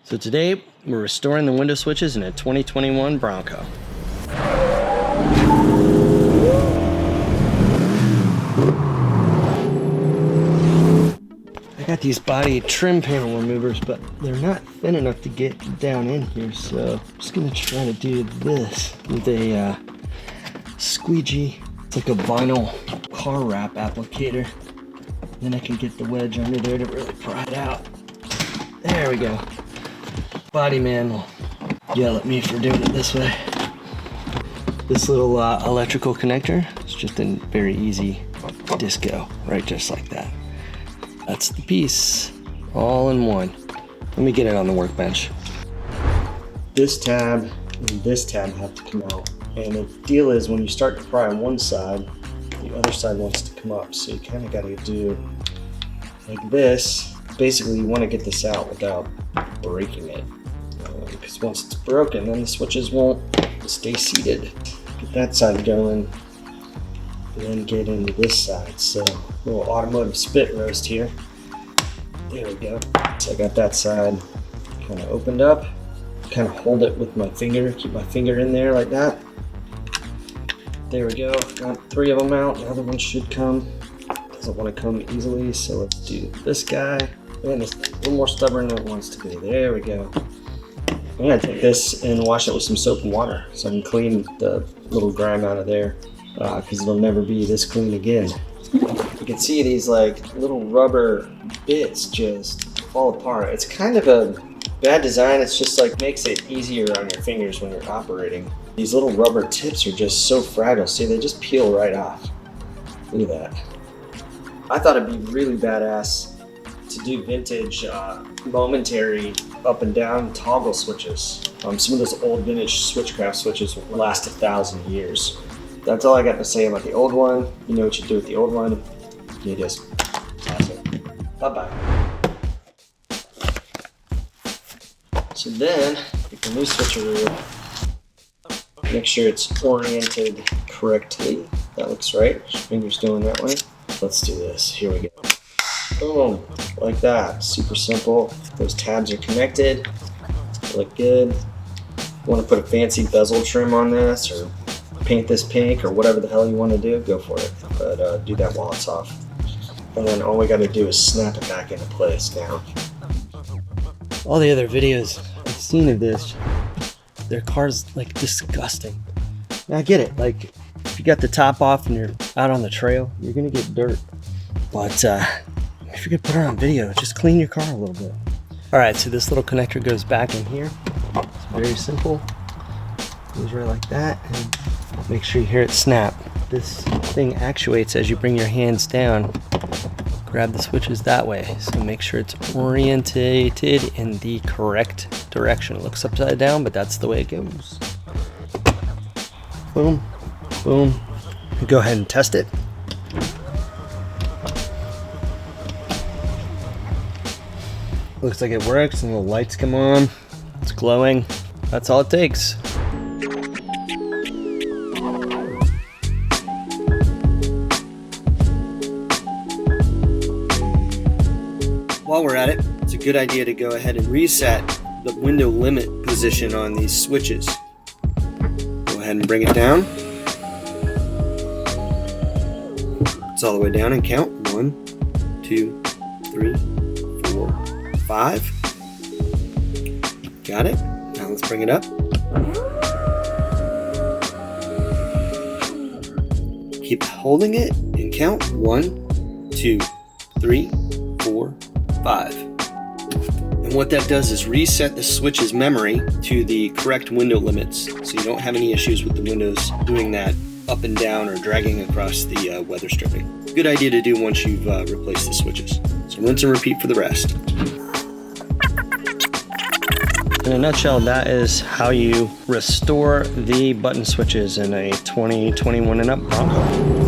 So today, we're restoring the window switches in a 2021 Bronco. I got these body trim panel removers, but they're not thin enough to get down in here, so I'm just gonna try to do this with a squeegee. It's like a vinyl car wrap applicator. Then I can get the wedge under there to really pry it out. There we go. Body man will yell at me for doing it this way. This little electrical connector is just a very easy disco, right, just like that. That's the piece, all in one. Let me get it on the workbench. This tab and this tab have to come out. And the deal is when you start to pry on one side, the other side wants to come up. So you kind of got to do like this. Basically, you want to get this out without breaking it. Because once it's broken, then the switches won't stay seated. Get that side going, and then get into this side. So, a little automotive spit roast here. There we go. So I got that side kind of opened up. Kind of hold it with my finger, keep my finger in there like that. There we go. Got 3 of them out. The other one should come. Doesn't want to come easily, so let's do this guy. And it's a little more stubborn than it wants to be. There we go. I'm gonna take this and wash it with some soap and water so I can clean the little grime out of there, because it'll never be this clean again. You can see these like little rubber bits just fall apart. It's kind of a bad design. It's just like makes it easier on your fingers when you're operating. These little rubber tips are just so fragile. See, they just peel right off. Look at that. I thought it'd be really badass to do vintage momentary up and down toggle switches. Some of those old vintage switchcraft switches will last 1,000 years. That's all I got to say about the old one. You know what you do with the old one. You just toss it. Bye-bye. So then, get the new switcheroo. Make sure it's oriented correctly. That looks right. Fingers going that way. Let's do this. Here we go. Boom, like that. Super simple. Those tabs are connected. Look good. You want to put a fancy bezel trim on this or paint this pink or whatever the hell you want to do, go for it. But do that while it's off. And then all we got to do is snap it back into place now. All the other videos I've seen of this, their car's like disgusting. Now I get it. Like if you got the top off and you're out on the trail, you're going to get dirt. But if you could put her on video, just clean your car a little bit. All right, so this little connector goes back in here. It's very simple. Goes right like that, and make sure you hear it snap. This thing actuates as you bring your hands down. Grab the switches that way, so make sure it's orientated in the correct direction. It looks upside down, but that's the way it goes. Boom, boom. Go ahead and test it. Looks like it works, and the lights come on. It's glowing. That's all it takes. While we're at it, it's a good idea to go ahead and reset the window limit position on these switches. Go ahead and bring it down. It's all the way down and count. 1, 2, 3, 4, 5. Got it. Now let's bring it up. Keep holding it and count. 1, 2, 3, 4, 5. And what that does is reset the switch's memory to the correct window limits, so you don't have any issues with the windows doing that up and down or dragging across the weather stripping. Good idea to do once you've replaced the switches. So rinse and repeat for the rest. In a nutshell, that is how you restore the button switches in a 2021 and up Bronco.